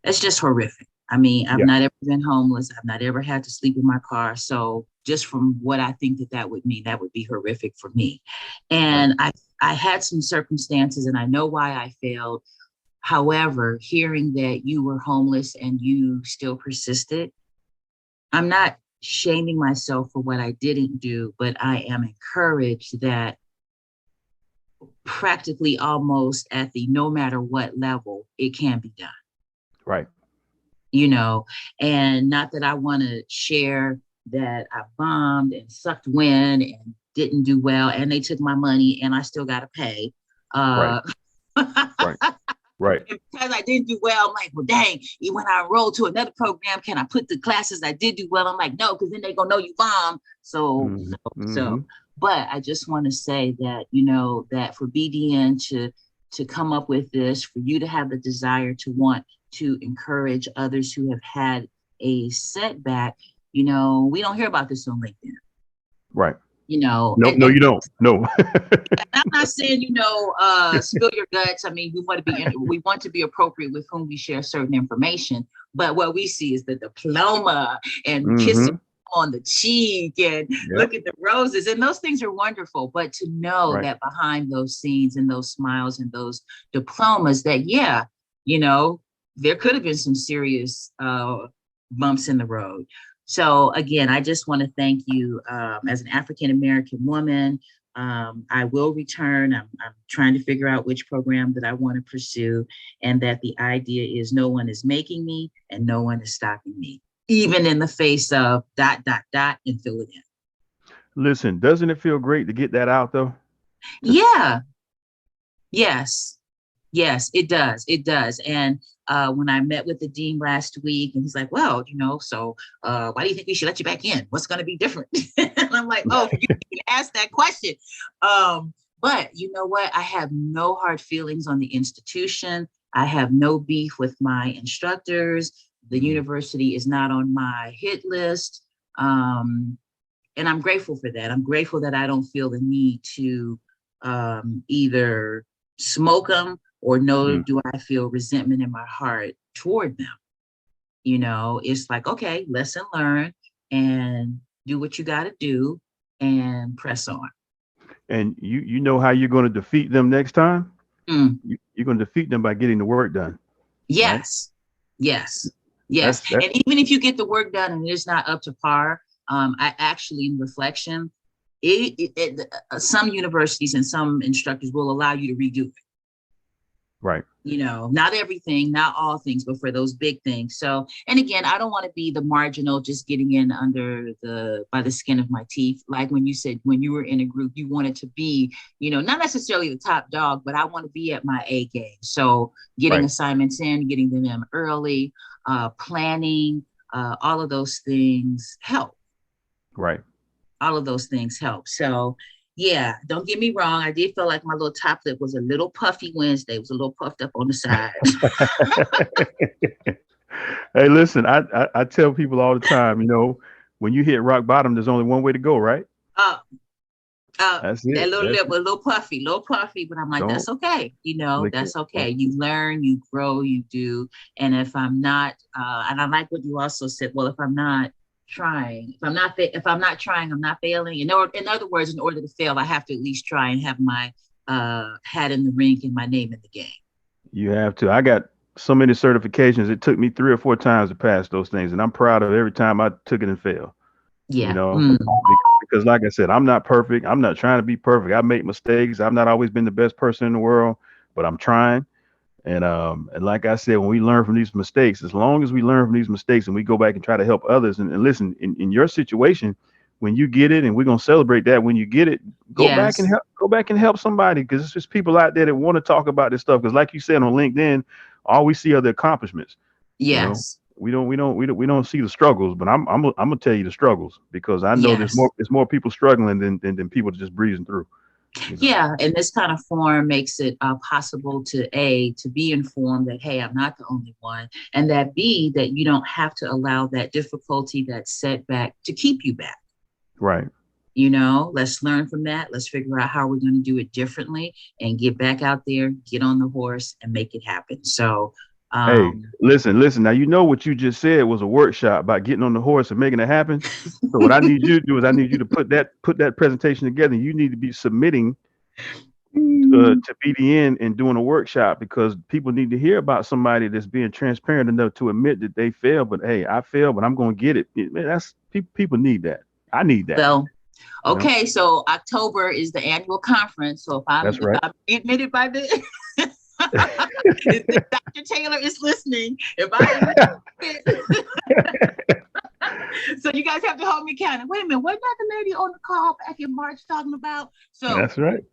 It's just horrific. I mean, I've not ever been homeless. I've not ever had to sleep in my car. So just from what I think that would mean, that would be horrific for me. And I had some circumstances, and I know why I failed. However, hearing that you were homeless and you still persisted, I'm not shaming myself for what I didn't do, but I am encouraged that practically almost at the no matter what level, it can be done. Right. And not that I want to share that I bombed and sucked wind and didn't do well, and they took my money and I still got to pay. Right. And because I didn't do well, I'm like, well, dang, when I enrolled to another program, can I put the classes I did do well? I'm like, no, because then they're going to know you bombed. So, but I just want to say that, that for BDN to come up with this, for you to have the desire to want to encourage others who have had a setback, we don't hear about this on LinkedIn. Right. No, you don't. No. I'm not saying, spill your guts. I mean, we want to be appropriate with whom we share certain information. But what we see is the diploma and kissing on the cheek and look at the roses. And those things are wonderful. But to know that behind those scenes and those smiles and those diplomas, that, there could have been some serious bumps in the road. So again, I just want to thank you as an African-American woman. I will return. I'm trying to figure out which program that I want to pursue, and that the idea is no one is making me and no one is stopping me, even in the face of ... and fill it in. Listen, doesn't it feel great to get that out though? Yeah. Yes, it does. It does. And when I met with the dean last week, and he's like, well, so why do you think we should let you back in? What's going to be different? And I'm like, oh, you can ask that question. But you know what? I have no hard feelings on the institution. I have no beef with my instructors. The university is not on my hit list. And I'm grateful for that. I'm grateful that I don't feel the need to either smoke them, or nor do I feel resentment in my heart toward them. You know, it's like, okay, lesson learned, and do what you got to do and press on. And you know how you're going to defeat them next time? Mm. You're going to defeat them by getting the work done. Right? Yes, yes, yes. That's And even if you get the work done and it's not up to par, I actually, in reflection, some universities and some instructors will allow you to redo it. right. You know, not everything, not all things, but for those big things. So, and again, I don't want to be the marginal, just getting in by the skin of my teeth. Like when you said, when you were in a group, you wanted to be, you know, not necessarily the top dog, but I want to be at my A game. So getting Right. assignments in, getting them in early, planning, all of those things help. Right. All of those things help. So yeah, don't get me wrong. I did feel like my little top lip was a little puffy Wednesday. It was a little puffed up on the side. Hey, listen, I tell people all the time, you know, when you hit rock bottom, there's only one way to go, right? Up, That's that it. little lip was a little puffy, but I'm like, Don't that's okay. You know, lick it. that's okay. You learn, you grow, you do. And if I'm not, and I like what you also said, well, if I'm not trying, if I'm not trying, I'm not failing. In other words, in order to fail, I have to at least try and have my hat in the ring and my name in the game. You have to. I got so many certifications. It took me 3 or 4 times to pass those things, and I'm proud of every time I took it and failed. You Yeah. know, because like I said, I'm not perfect. I'm not trying to be perfect. I make mistakes. I've not always been the best person in the world, but I'm trying. And like I said, when we learn from these mistakes, as long as we learn from these mistakes and we go back and try to help others, and listen, in your situation, when you get it, and we're gonna celebrate that when you get it, Yes. go back and help somebody, because it's just people out there that want to talk about this stuff. Because like you said on LinkedIn, all we see are the accomplishments. You know, Yes. we don't see the struggles, but I'm gonna tell you the struggles, because I know Yes. there's more people struggling than people just breezing through. You know, Yeah, and this kind of forum makes it possible to be informed that, hey, I'm not the only one, and that B, that you don't have to allow that difficulty, that setback, to keep you back. right. You know, let's learn from that. Let's figure out how we're going to do it differently and get back out there, get on the horse, and make it happen. So, Hey, listen. Now you know what you just said was a workshop about getting on the horse and making it happen. So what I need you to do is I need you to put that presentation together. You need to be submitting to BDN and doing a workshop, because people need to hear about somebody that's being transparent enough to admit that they failed. But hey, I failed, but I'm going to get it. Man, that's people need that. I need that. well, You know, okay, so October is the annual conference. So that's right. if I'm admitted by the if Dr. Taylor is listening, if I so you guys have to hold me accountable. Wait a minute, wasn't that the lady on the call back in March talking about? So That's right.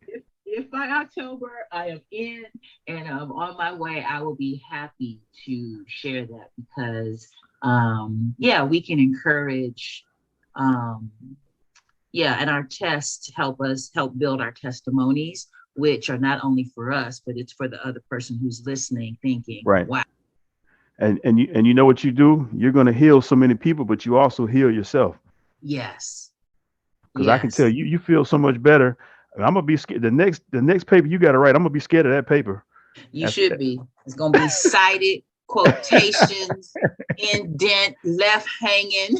if by October I am in and I'm on my way, I will be happy to share that, because yeah, we can encourage and our tests help build our testimonies, which are not only for us, but it's for the other person who's listening, thinking, Right. wow. And you know what you do? You're going to heal so many people, but you also heal yourself. Yes. Because I can tell you feel so much better. I'm gonna be scared. The next paper you got to write, I'm gonna be scared of that paper. You should be. It's gonna be cited, quotations, indent, left hanging.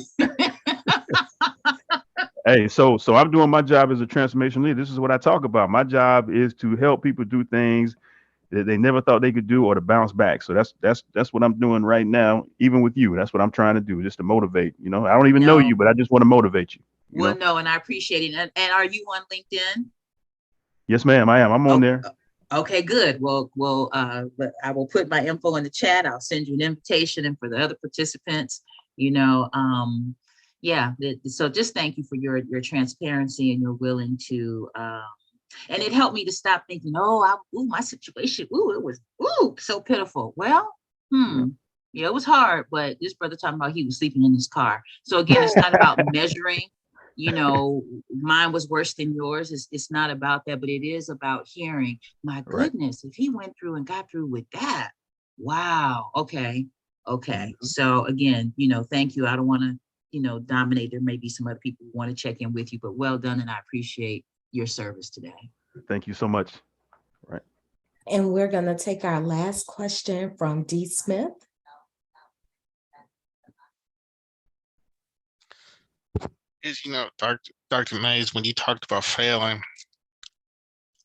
Hey, so I'm doing my job as a transformation leader. This is what I talk about. My job is to help people do things that they never thought they could do, or to bounce back. So that's what I'm doing right now. Even with you, that's what I'm trying to do, just to motivate. You know, I don't even know No. you, but I just want to motivate you. Well, no, and I appreciate it. And are you on LinkedIn? Yes, ma'am. I am. I'm on there. Okay, good. Well, but I will put my info in the chat. I'll send you an invitation, and for the other participants, so just thank you for your transparency, and you're willing to, and it helped me to stop thinking, my situation, it was, so pitiful. Well, yeah, it was hard, but this brother talking about he was sleeping in his car. So again, it's not about measuring, mine was worse than yours. It's not about that, but it is about hearing, my goodness, if he went through and got through with that, wow. Okay. So again, thank you. I don't want to dominate. There may be some other people who want to check in with you, but well done. And I appreciate your service today. Thank you so much. Right. And we're going to take our last question from D. Smith. Dr. Mays, when you talked about failing,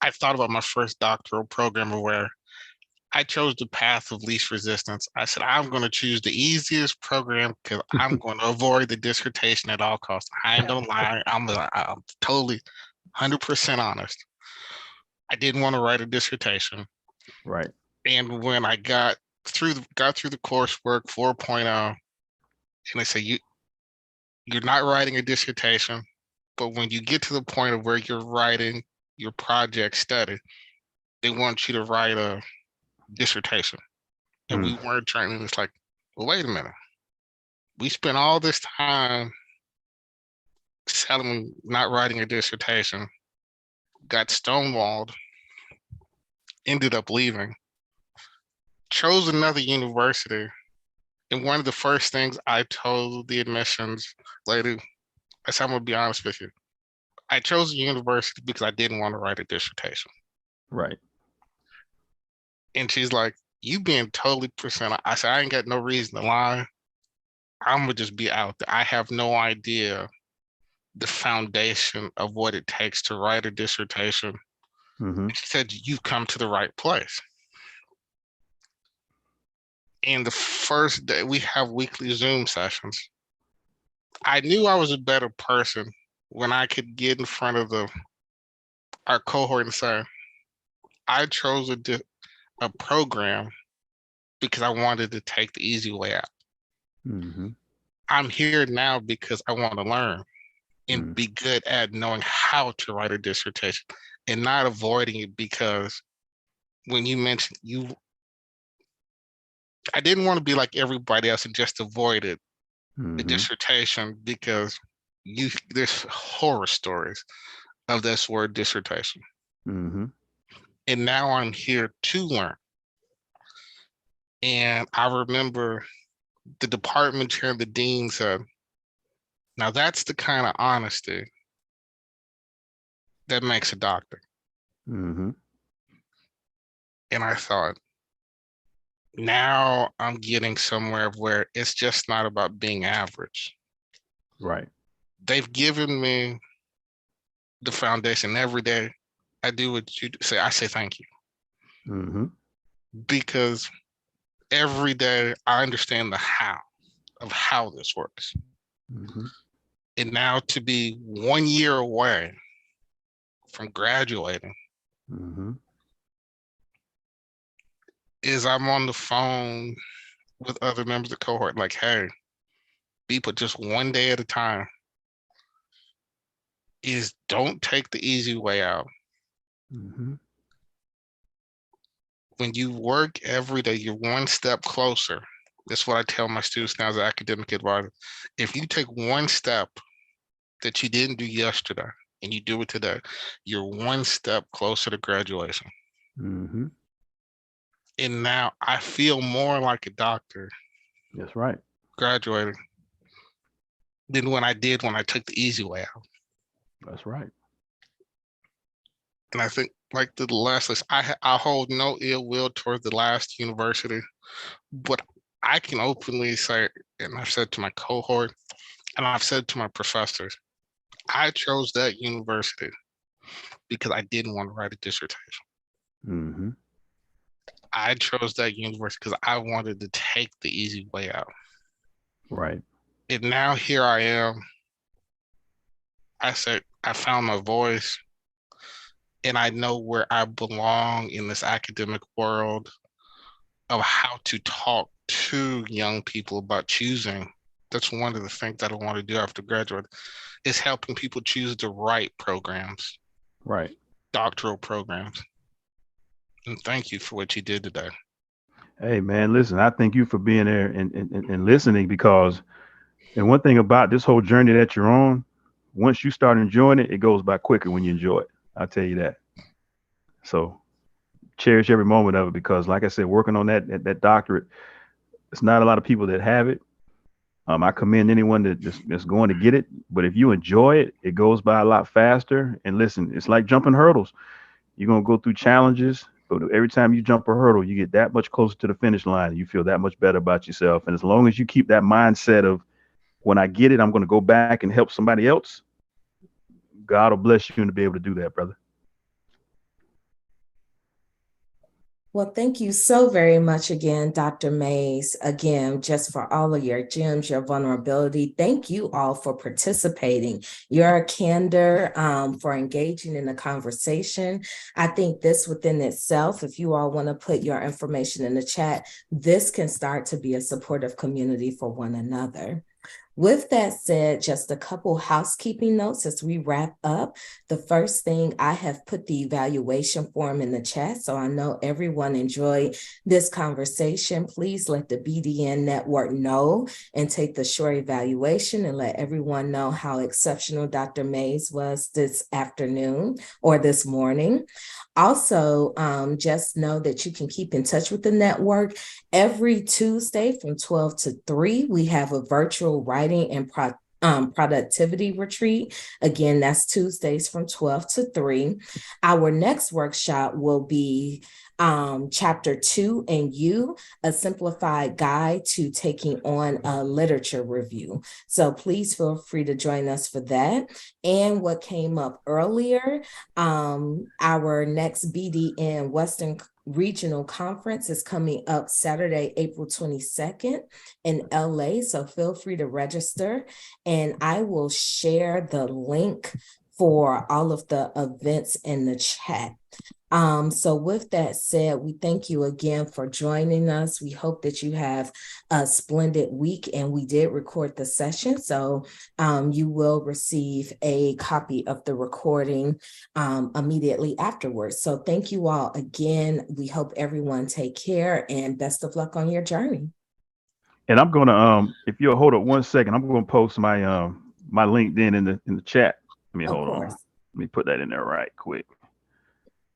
I thought about my first doctoral program where I chose the path of least resistance. I said, I'm going to choose the easiest program because I'm going to avoid the dissertation at all costs. I ain't going to lie. I'm totally 100% honest. I didn't want to write a dissertation. Right. And when I got through the coursework 4.0, and they say, you're not writing a dissertation, but when you get to the point of where you're writing your project study, they want you to write a dissertation. And we weren't trying to, it's like, well, wait a minute. We spent all this time selling, not writing a dissertation, got stonewalled, ended up leaving, chose another university. And one of the first things I told the admissions lady, I said, I'm gonna be honest with you. I chose a university because I didn't want to write a dissertation. Right. And she's like, you being totally percent. I said, I ain't got no reason to lie. I'm gonna just be out there. I have no idea the foundation of what it takes to write a dissertation. Mm-hmm. She said, you've come to the right place. And the first day, we have weekly Zoom sessions. I knew I was a better person when I could get in front of our cohort and say, I chose a program because I wanted to take the easy way out. Mm-hmm. I'm here now because I want to learn and be good at knowing how to write a dissertation and not avoiding it, because when you mentioned I didn't want to be like everybody else and just avoid it, the dissertation, because there's horror stories of this word dissertation. Mm-hmm. And now I'm here to learn. And I remember the department chair and the dean said, now that's the kind of honesty that makes a doctor. Mm-hmm. And I thought, now I'm getting somewhere where it's just not about being average. Right. They've given me the foundation. Every day I do what you say. I say thank you. Mm-hmm. Because every day I understand the how of how this works. Mm-hmm. And now to be 1 year away from graduating, Mm-hmm. is I'm on the phone with other members of the cohort, like, hey, people, just 1 day at a time, is don't take the easy way out. Mm-hmm. When you work every day, you're one step closer. That's what I tell my students now as an academic advisor. If you take one step that you didn't do yesterday and you do it today, you're one step closer to graduation. Mm-hmm. And now I feel more like a doctor That's right. graduating than when I did when I took the easy way out. That's right. And I think, like the last list, I hold no ill will towards the last university, but I can openly say, and I've said to my cohort, and I've said to my professors, I chose that university because I didn't want to write a dissertation. Mm-hmm. I chose that university because I wanted to take the easy way out. Right. And now here I am. I said, I found my voice and I know where I belong in this academic world of how to talk to young people about choosing. That's one of the things that I want to do after graduate, is helping people choose the right programs, Right. doctoral programs. And thank you for what you did today. Hey, man, listen, I thank you for being there and listening, because, and one thing about this whole journey that you're on, once you start enjoying it, it goes by quicker when you enjoy it. I'll tell you that. So cherish every moment of it, because like I said, working on that doctorate, it's not a lot of people that have it. I commend anyone that's going to get it. But if you enjoy it, it goes by a lot faster. And listen, it's like jumping hurdles. You're going to go through challenges, but every time you jump a hurdle, you get that much closer to the finish line. And you feel that much better about yourself. And as long as you keep that mindset of, when I get it, I'm going to go back and help somebody else, God will bless you to be able to do that, brother. Well, thank you so very much again, Dr. Mays, again, just for all of your gems, your vulnerability. Thank you all for participating, your candor, for engaging in the conversation. I think this within itself, if you all want to put your information in the chat, this can start to be a supportive community for one another. With that said, just a couple housekeeping notes as we wrap up. The first thing, I have put the evaluation form in the chat, so I know everyone enjoyed this conversation. Please let the BDN network know and take the short evaluation and let everyone know how exceptional Dr. Mays was this afternoon or this morning. Also, just know that you can keep in touch with the network. Every Tuesday from 12 to 3, we have a virtual writing and productivity retreat. Again, that's Tuesdays from 12 to 3. Our next workshop will be Chapter 2 and You, a simplified guide to taking on a literature review. So please feel free to join us for that. And what came up earlier, our next BDN Western Regional Conference is coming up Saturday, April 22nd in LA. So feel free to register, and I will share the link for all of the events in the chat. So with that said, we thank you again for joining us. We hope that you have a splendid week, and we did record the session. So you will receive a copy of the recording immediately afterwards. So thank you all again. We hope everyone take care, and best of luck on your journey. And I'm gonna if you'll hold up 1 second, I'm gonna post my my LinkedIn in the chat. Let me hold on. Let me put that in there right quick.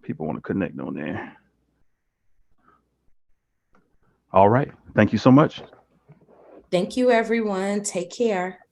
People want to connect on there. All right. Thank you so much. Thank you, everyone. Take care.